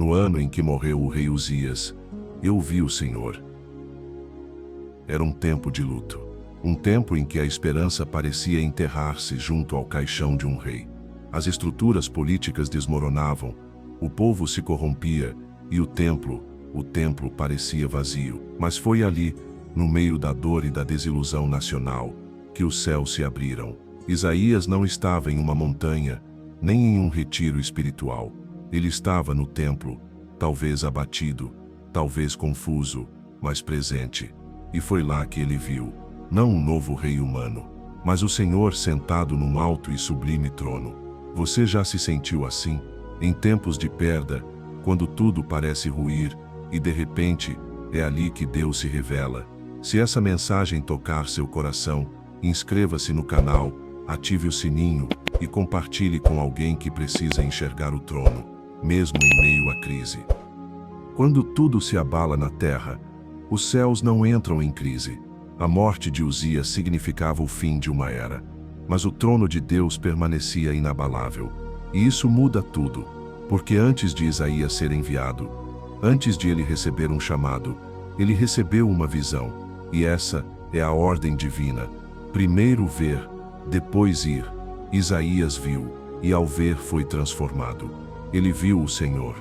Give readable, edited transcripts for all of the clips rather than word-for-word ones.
no ano em que morreu o rei Uzias, eu vi o Senhor. Era um tempo de luto. Um tempo em que a esperança parecia enterrar-se junto ao caixão de um rei. As estruturas políticas desmoronavam, o povo se corrompia e o templo parecia vazio. Mas foi ali, no meio da dor e da desilusão nacional, que os céus se abriram. Isaías não estava em uma montanha, nem em um retiro espiritual. Ele estava no templo, talvez abatido, talvez confuso, mas presente. E foi lá que ele viu, não um novo rei humano, mas o Senhor sentado num alto e sublime trono. Você já se sentiu assim? Em tempos de perda, quando tudo parece ruir, e de repente, é ali que Deus se revela. Se essa mensagem tocar seu coração, inscreva-se no canal, ative o sininho e compartilhe com alguém que precisa enxergar o trono, mesmo em meio à crise. Quando tudo se abala na terra, os céus não entram em crise. A morte de Uzias significava o fim de uma era, mas o trono de Deus permanecia inabalável. E isso muda tudo, porque antes de Isaías ser enviado, antes de ele receber um chamado, ele recebeu uma visão, e essa é a ordem divina. Primeiro ver, depois ir. Isaías viu, e ao ver foi transformado. Ele viu o Senhor,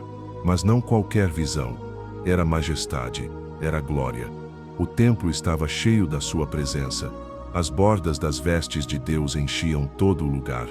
mas não qualquer visão. Era majestade, era glória. O templo estava cheio da sua presença. As bordas das vestes de Deus enchiam todo o lugar.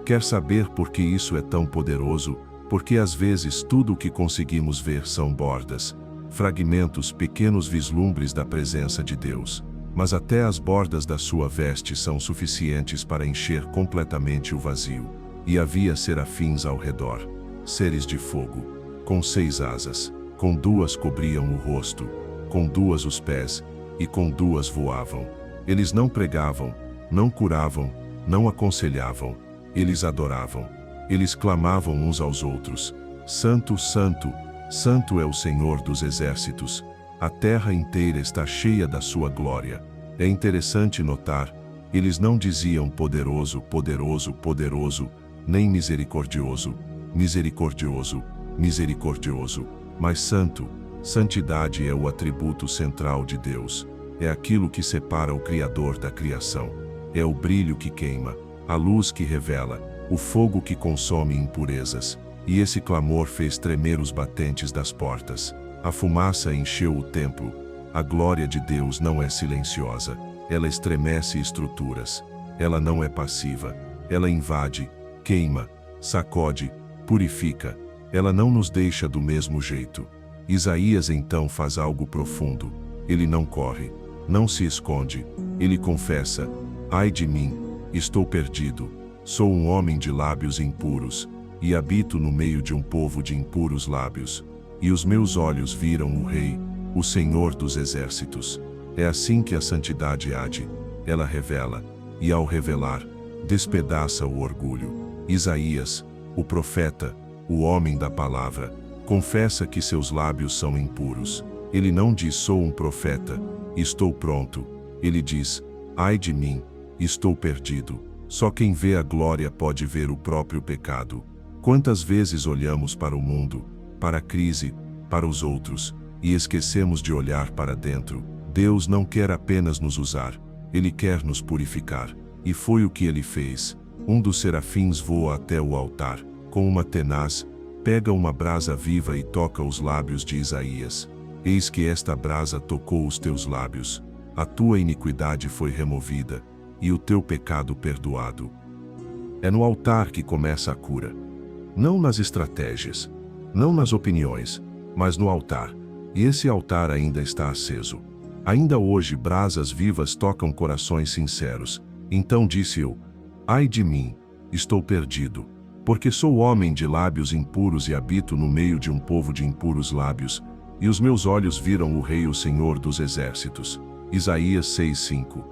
Quer saber por que isso é tão poderoso? Porque às vezes tudo o que conseguimos ver são bordas, fragmentos, pequenos vislumbres da presença de Deus. Mas até as bordas da sua veste são suficientes para encher completamente o vazio. E havia serafins ao redor, seres de fogo, com 6 asas, com 2 cobriam o rosto, com 2 os pés, e com 2 voavam. Eles não pregavam, não curavam, não aconselhavam, eles adoravam. Eles clamavam uns aos outros: Santo, Santo, Santo é o Senhor dos exércitos. A terra inteira está cheia da sua glória. É interessante notar, eles não diziam poderoso, poderoso, poderoso, nem misericordioso, misericordioso, misericordioso, mas santo. Santidade é o atributo central de Deus. É aquilo que separa o Criador da criação. É o brilho que queima, a luz que revela, o fogo que consome impurezas. E esse clamor fez tremer os batentes das portas. A fumaça encheu o templo. A glória de Deus não é silenciosa. Ela estremece estruturas. Ela não é passiva. Ela invade, queima, sacode, purifica. Ela não nos deixa do mesmo jeito. Isaías então faz algo profundo. Ele não corre, não se esconde. Ele confessa: ai de mim, estou perdido. Sou um homem de lábios impuros, e habito no meio de um povo de impuros lábios. E os meus olhos viram o Rei, o Senhor dos exércitos. É assim que a santidade age. Ela revela, e ao revelar, despedaça o orgulho. Isaías, o profeta, o homem da palavra, confessa que seus lábios são impuros. Ele não diz: sou um profeta, estou pronto. Ele diz: ai de mim, estou perdido. Só quem vê a glória pode ver o próprio pecado. Quantas vezes olhamos para o mundo, para a crise, para os outros, e esquecemos de olhar para dentro? Deus não quer apenas nos usar, Ele quer nos purificar. E foi o que Ele fez. Um dos serafins voa até o altar, com uma tenaz, pega uma brasa viva e toca os lábios de Isaías. Eis que esta brasa tocou os teus lábios. A tua iniquidade foi removida, e o teu pecado perdoado. É no altar que começa a cura. Não nas estratégias, não nas opiniões, mas no altar. E esse altar ainda está aceso. Ainda hoje brasas vivas tocam corações sinceros. Então disse eu: ai de mim, estou perdido, porque sou homem de lábios impuros e habito no meio de um povo de impuros lábios, e os meus olhos viram o Rei, o Senhor dos exércitos. Isaías 6:5.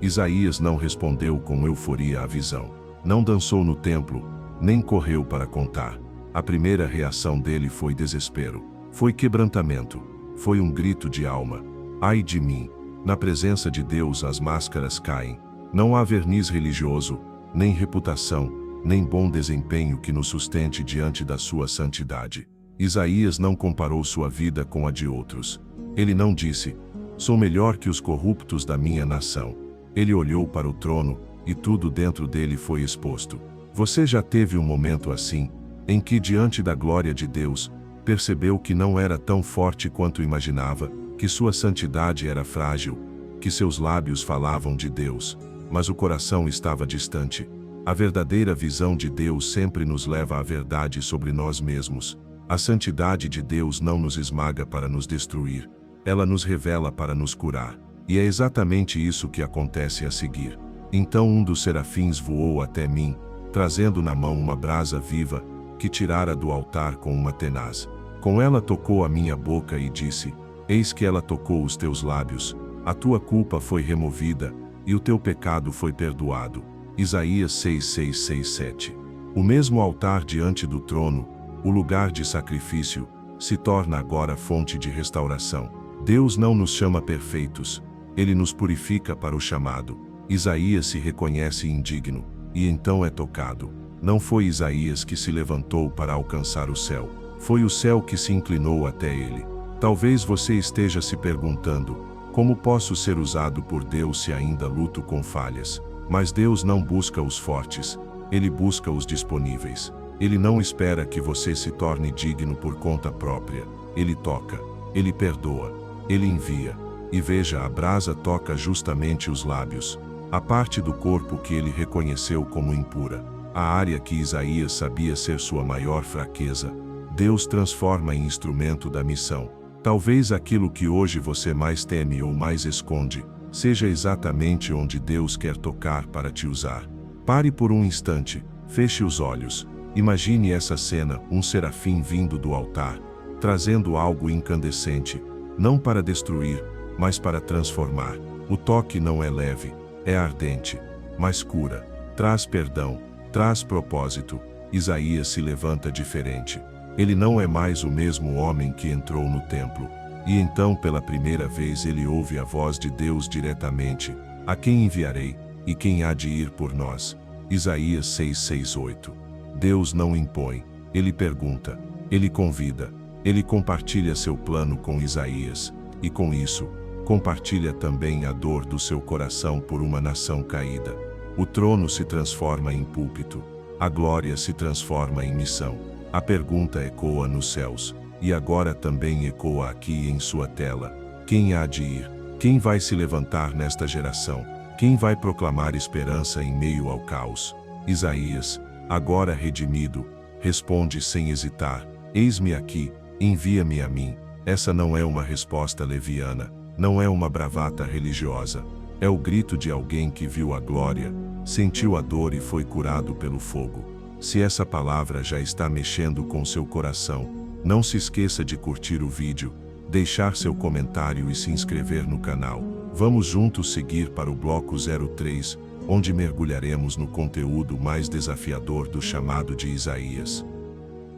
Isaías não respondeu com euforia à visão. Não dançou no templo, nem correu para contar. A primeira reação dele foi desespero. Foi quebrantamento. Foi um grito de alma. Ai de mim! Na presença de Deus as máscaras caem. Não há verniz religioso, nem reputação, nem bom desempenho que nos sustente diante da sua santidade. Isaías não comparou sua vida com a de outros. Ele não disse: sou melhor que os corruptos da minha nação. Ele olhou para o trono, e tudo dentro dele foi exposto. Você já teve um momento assim, em que, diante da glória de Deus, percebeu que não era tão forte quanto imaginava, que sua santidade era frágil, que seus lábios falavam de Deus, mas o coração estava distante? A verdadeira visão de Deus sempre nos leva à verdade sobre nós mesmos. A santidade de Deus não nos esmaga para nos destruir, ela nos revela para nos curar. E é exatamente isso que acontece a seguir. Então um dos serafins voou até mim, trazendo na mão uma brasa viva, que tirara do altar com uma tenaz. Com ela tocou a minha boca e disse: eis que ela tocou os teus lábios, a tua culpa foi removida, e o teu pecado foi perdoado. Isaías 6:6-7. O mesmo altar diante do trono, o lugar de sacrifício, se torna agora fonte de restauração. Deus não nos chama perfeitos, Ele nos purifica para o chamado. Isaías se reconhece indigno, e então é tocado. Não foi Isaías que se levantou para alcançar o céu, foi o céu que se inclinou até ele. Talvez você esteja se perguntando: como posso ser usado por Deus se ainda luto com falhas? Mas Deus não busca os fortes, Ele busca os disponíveis. Ele não espera que você se torne digno por conta própria. Ele toca, Ele perdoa, Ele envia. E veja, a brasa toca justamente os lábios, a parte do corpo que ele reconheceu como impura, a área que Isaías sabia ser sua maior fraqueza. Deus transforma em instrumento da missão. Talvez aquilo que hoje você mais teme ou mais esconde, seja exatamente onde Deus quer tocar para te usar. Pare por um instante, feche os olhos. Imagine essa cena, um serafim vindo do altar, trazendo algo incandescente, não para destruir, mas para transformar. O toque não é leve, é ardente, mas cura, traz perdão, traz propósito. Isaías se levanta diferente. Ele não é mais o mesmo homem que entrou no templo. E então, pela primeira vez, ele ouve a voz de Deus diretamente: a quem enviarei, e quem há de ir por nós? Isaías 6:6-8. Deus não impõe, Ele pergunta, Ele convida, Ele compartilha seu plano com Isaías, e com isso, compartilha também a dor do seu coração por uma nação caída. O trono se transforma em púlpito, a glória se transforma em missão. A pergunta ecoa nos céus, e agora também ecoa aqui em sua tela: quem há de ir? Quem vai se levantar nesta geração? Quem vai proclamar esperança em meio ao caos? Isaías, agora redimido, responde sem hesitar: eis-me aqui, envia-me a mim. Essa não é uma resposta leviana, não é uma bravata religiosa. É o grito de alguém que viu a glória, sentiu a dor e foi curado pelo fogo. Se essa palavra já está mexendo com seu coração, não se esqueça de curtir o vídeo, deixar seu comentário e se inscrever no canal. Vamos juntos seguir para o bloco 03, onde mergulharemos no conteúdo mais desafiador do chamado de Isaías.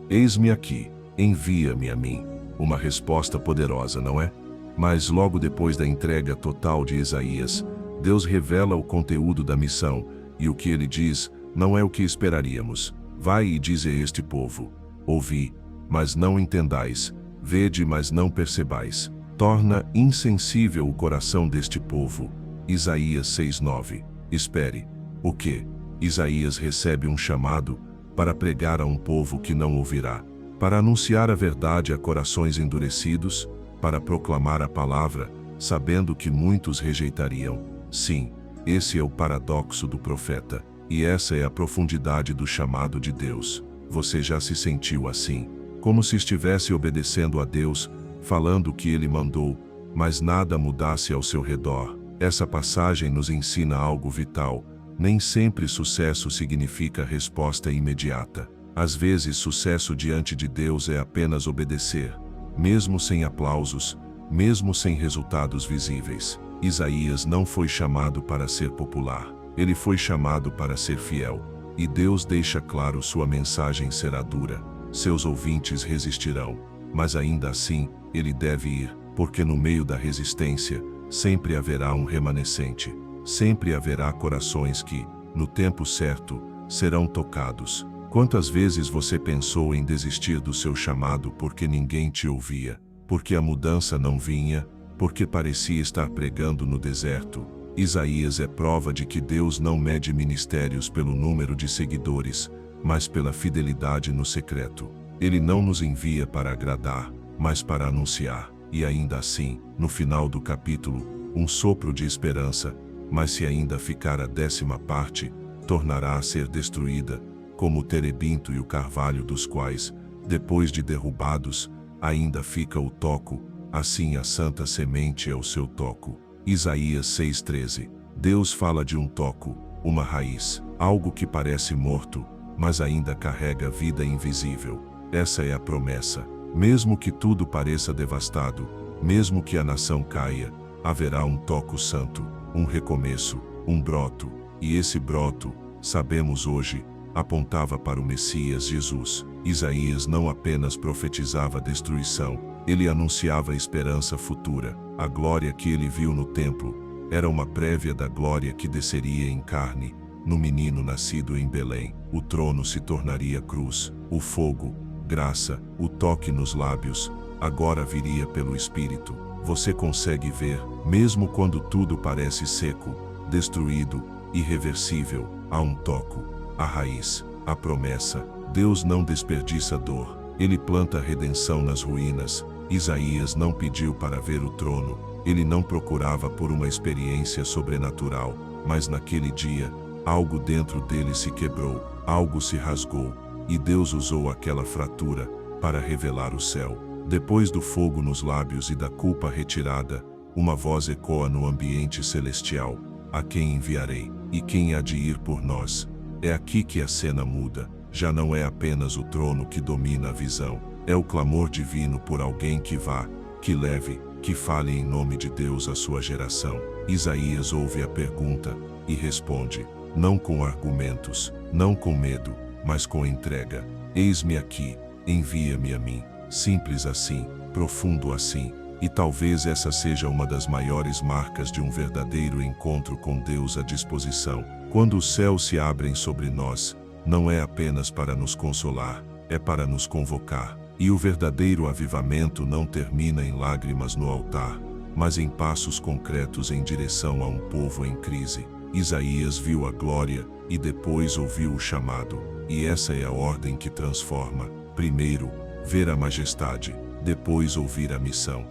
Eis-me aqui, envia-me a mim. Uma resposta poderosa, não é? Mas logo depois da entrega total de Isaías, Deus revela o conteúdo da missão, e o que ele diz não é o que esperaríamos. Vai e dize a este povo: ouvi, mas não entendais, vede, mas não percebais. Torna insensível o coração deste povo. Isaías 6:9. Espere. O quê? Isaías recebe um chamado para pregar a um povo que não ouvirá, para anunciar a verdade a corações endurecidos, para proclamar a palavra, sabendo que muitos rejeitariam. Sim, esse é o paradoxo do profeta, e essa é a profundidade do chamado de Deus. Você já se sentiu assim? Como se estivesse obedecendo a Deus, falando o que Ele mandou, mas nada mudasse ao seu redor? Essa passagem nos ensina algo vital. Nem sempre sucesso significa resposta imediata. Às vezes, sucesso diante de Deus é apenas obedecer, mesmo sem aplausos, mesmo sem resultados visíveis. Isaías não foi chamado para ser popular, ele foi chamado para ser fiel. E Deus deixa claro: sua mensagem será dura, seus ouvintes resistirão, mas ainda assim, ele deve ir, porque no meio da resistência, sempre haverá um remanescente, sempre haverá corações que, no tempo certo, serão tocados. Quantas vezes você pensou em desistir do seu chamado porque ninguém te ouvia, porque a mudança não vinha, porque parecia estar pregando no deserto? Isaías é prova de que Deus não mede ministérios pelo número de seguidores, mas pela fidelidade no secreto. Ele não nos envia para agradar, mas para anunciar. E ainda assim, no final do capítulo, um sopro de esperança, mas se ainda ficar a 10ª parte, tornará a ser destruída, como o terebinto e o carvalho, dos quais, depois de derrubados, ainda fica o toco, assim a santa semente é o seu toco. Isaías 6,13. Deus fala de um toco, uma raiz, algo que parece morto, mas ainda carrega vida invisível. Essa é a promessa. Mesmo que tudo pareça devastado, mesmo que a nação caia, haverá um toco santo, um recomeço, um broto. E esse broto, sabemos hoje, apontava para o Messias Jesus. Isaías não apenas profetizava destruição, ele anunciava a esperança futura. A glória que ele viu no templo era uma prévia da glória que desceria em carne, no menino nascido em Belém. O trono se tornaria cruz, o fogo, graça, o toque nos lábios, agora viria pelo Espírito. Você consegue ver, mesmo quando tudo parece seco, destruído, irreversível, há um toco, a raiz, a promessa. Deus não desperdiça dor, ele planta redenção nas ruínas. Isaías não pediu para ver o trono, ele não procurava por uma experiência sobrenatural, mas naquele dia, algo dentro dele se quebrou, algo se rasgou, e Deus usou aquela fratura para revelar o céu. Depois do fogo nos lábios e da culpa retirada, uma voz ecoa no ambiente celestial: a quem enviarei? E quem há de ir por nós? É aqui que a cena muda. Já não é apenas o trono que domina a visão, é o clamor divino por alguém que vá, que leve, que fale em nome de Deus à sua geração. Isaías ouve a pergunta e responde, não com argumentos, não com medo, mas com entrega: eis-me aqui, envia-me a mim. Simples assim, profundo assim. E talvez essa seja uma das maiores marcas de um verdadeiro encontro com Deus à disposição. Quando os céus se abrem sobre nós, não é apenas para nos consolar, é para nos convocar. E o verdadeiro avivamento não termina em lágrimas no altar, mas em passos concretos em direção a um povo em crise. Isaías viu a glória e depois ouviu o chamado. E essa é a ordem que transforma. Primeiro, ver a majestade, depois ouvir a missão.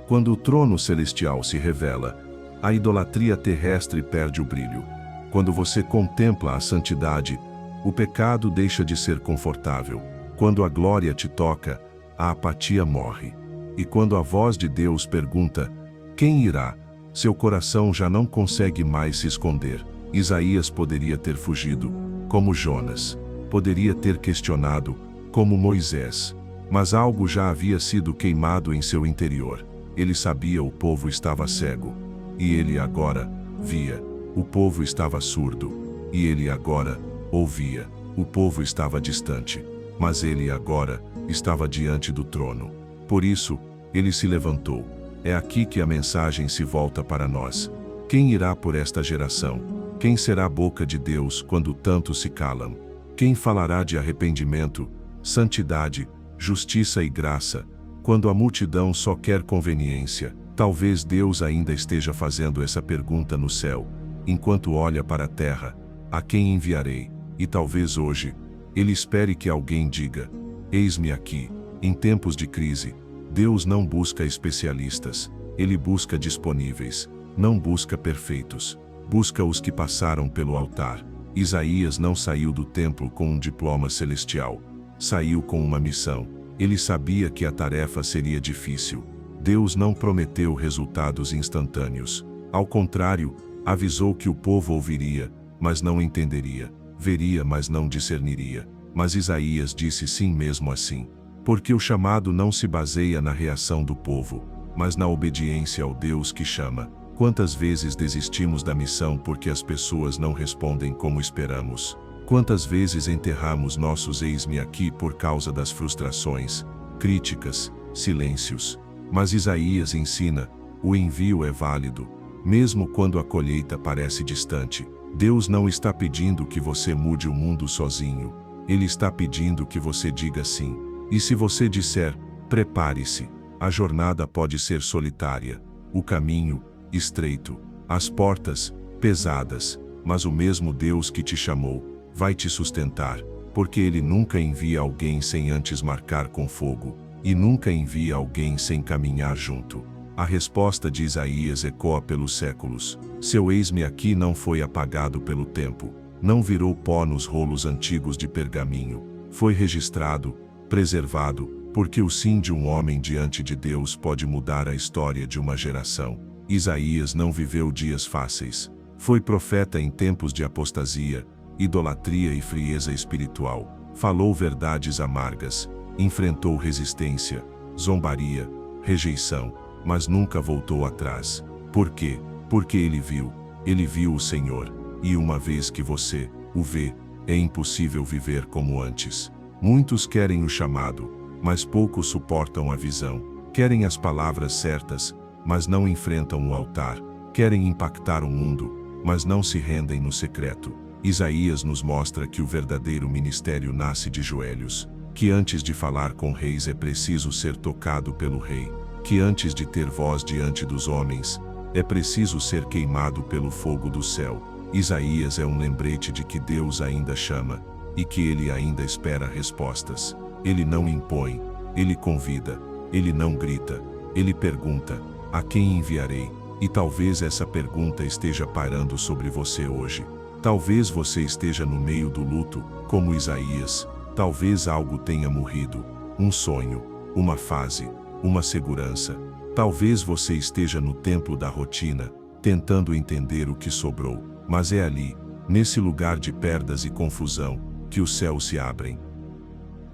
Quando o trono celestial se revela, a idolatria terrestre perde o brilho. Quando você contempla a santidade, o pecado deixa de ser confortável. Quando a glória te toca, a apatia morre. E quando a voz de Deus pergunta, quem irá? Seu coração já não consegue mais se esconder. Isaías poderia ter fugido, como Jonas. Poderia ter questionado, como Moisés. Mas algo já havia sido queimado em seu interior. Ele sabia o povo estava cego. E ele agora via. O povo estava surdo. E ele agora ouvia. O povo estava distante. Mas ele agora estava diante do trono. Por isso, ele se levantou. É aqui que a mensagem se volta para nós. Quem irá por esta geração? Quem será a boca de Deus quando tantos se calam? Quem falará de arrependimento, santidade, justiça e graça, quando a multidão só quer conveniência? Talvez Deus ainda esteja fazendo essa pergunta no céu, enquanto olha para a terra: a quem enviarei? E talvez hoje, ele espere que alguém diga: eis-me aqui. Em tempos de crise, Deus não busca especialistas, ele busca disponíveis, não busca perfeitos, busca os que passaram pelo altar. Isaías não saiu do templo com um diploma celestial, saiu com uma missão. Ele sabia que a tarefa seria difícil. Deus não prometeu resultados instantâneos. Ao contrário, avisou que o povo ouviria, mas não entenderia, veria, mas não discerniria. Mas Isaías disse sim mesmo assim. Porque o chamado não se baseia na reação do povo, mas na obediência ao Deus que chama. Quantas vezes desistimos da missão porque as pessoas não respondem como esperamos? Quantas vezes enterramos nossos eis-me aqui por causa das frustrações, críticas, silêncios? Mas Isaías ensina, o envio é válido, mesmo quando a colheita parece distante. Deus não está pedindo que você mude o mundo sozinho. Ele está pedindo que você diga sim. E se você disser, prepare-se, a jornada pode ser solitária, o caminho, estreito, as portas, pesadas, mas o mesmo Deus que te chamou, vai te sustentar, porque Ele nunca envia alguém sem antes marcar com fogo, e nunca envia alguém sem caminhar junto. A resposta de Isaías ecoa pelos séculos. Seu eis-me aqui não foi apagado pelo tempo, não virou pó nos rolos antigos de pergaminho, foi registrado, preservado, porque o sim de um homem diante de Deus pode mudar a história de uma geração. Isaías não viveu dias fáceis. Foi profeta em tempos de apostasia, idolatria e frieza espiritual. Falou verdades amargas, enfrentou resistência, zombaria, rejeição, mas nunca voltou atrás. Por quê? Porque ele viu o Senhor, e uma vez que você o vê, é impossível viver como antes. Muitos querem o chamado, mas poucos suportam a visão. Querem as palavras certas, mas não enfrentam o altar. Querem impactar o mundo, mas não se rendem no secreto. Isaías nos mostra que o verdadeiro ministério nasce de joelhos, que antes de falar com reis é preciso ser tocado pelo rei, que antes de ter voz diante dos homens, é preciso ser queimado pelo fogo do céu. Isaías é um lembrete de que Deus ainda chama, e que Ele ainda espera respostas. Ele não impõe, Ele convida, Ele não grita, Ele pergunta, a quem enviarei? E talvez essa pergunta esteja pairando sobre você hoje. Talvez você esteja no meio do luto, como Isaías. Talvez algo tenha morrido, um sonho, uma fase, uma segurança. Talvez você esteja no templo da rotina, tentando entender o que sobrou. Mas é ali, nesse lugar de perdas e confusão, que os céus se abrem.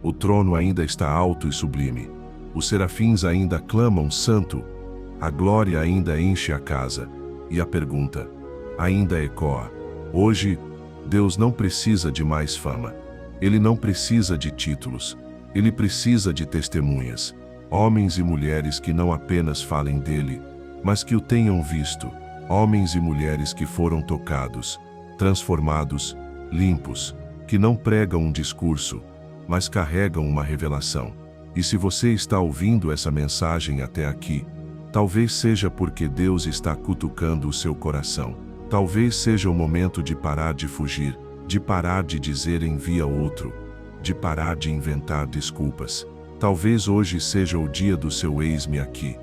O trono ainda está alto e sublime. Os serafins ainda clamam santo. A glória ainda enche a casa. E a pergunta ainda ecoa. Hoje, Deus não precisa de mais fama. Ele não precisa de títulos. Ele precisa de testemunhas. Homens e mulheres que não apenas falem dele, mas que o tenham visto. Homens e mulheres que foram tocados, transformados, limpos, que não pregam um discurso, mas carregam uma revelação. E se você está ouvindo essa mensagem até aqui, talvez seja porque Deus está cutucando o seu coração. Talvez seja o momento de parar de fugir, de parar de dizer envia outro, de parar de inventar desculpas. Talvez hoje seja o dia do seu eis-me aqui.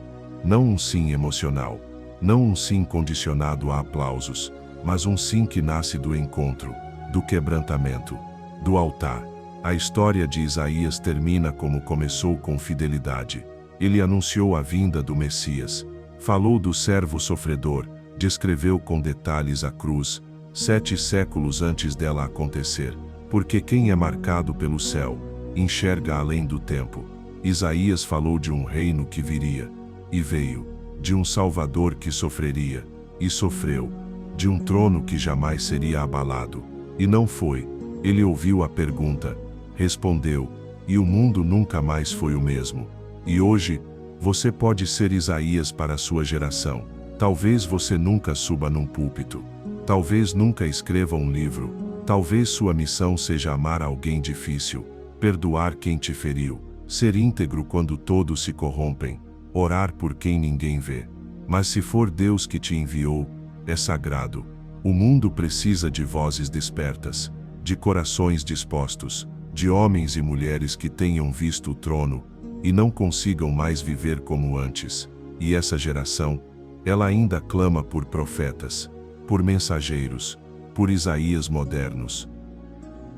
Não um sim emocional, não um sim condicionado a aplausos, mas um sim que nasce do encontro, do quebrantamento, do altar. A história de Isaías termina como começou, com fidelidade. Ele anunciou a vinda do Messias, falou do servo sofredor, descreveu com detalhes a cruz, 7 séculos antes dela acontecer, porque quem é marcado pelo céu, enxerga além do tempo. Isaías falou de um reino que viria, e veio, de um Salvador que sofreria, e sofreu, de um trono que jamais seria abalado, e não foi. Ele ouviu a pergunta, respondeu, e o mundo nunca mais foi o mesmo. E hoje, você pode ser Isaías para a sua geração. Talvez você nunca suba num púlpito, talvez nunca escreva um livro, talvez sua missão seja amar alguém difícil, perdoar quem te feriu, ser íntegro quando todos se corrompem, orar por quem ninguém vê. Mas se for Deus que te enviou, é sagrado. O mundo precisa de vozes despertas, de corações dispostos, de homens e mulheres que tenham visto o trono e não consigam mais viver como antes. E essa geração, ela ainda clama por profetas, por mensageiros, por Isaías modernos.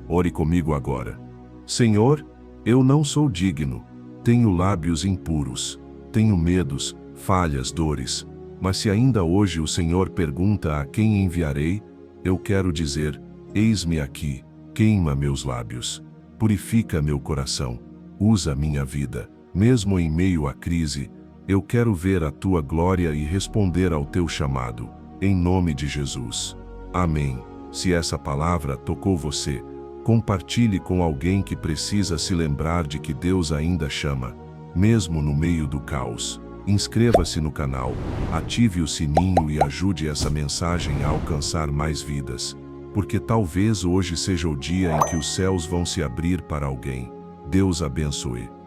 Ore comigo agora. Senhor, eu não sou digno, tenho lábios impuros, tenho medos, falhas, dores, mas se ainda hoje o Senhor pergunta a quem enviarei, eu quero dizer, eis-me aqui, queima meus lábios, purifica meu coração, usa minha vida, mesmo em meio à crise, eu quero ver a tua glória e responder ao teu chamado, em nome de Jesus. Amém. Se essa palavra tocou você, compartilhe com alguém que precisa se lembrar de que Deus ainda chama, mesmo no meio do caos. Inscreva-se no canal, ative o sininho e ajude essa mensagem a alcançar mais vidas. porque talvez hoje seja o dia em que os céus vão se abrir para alguém. Deus abençoe.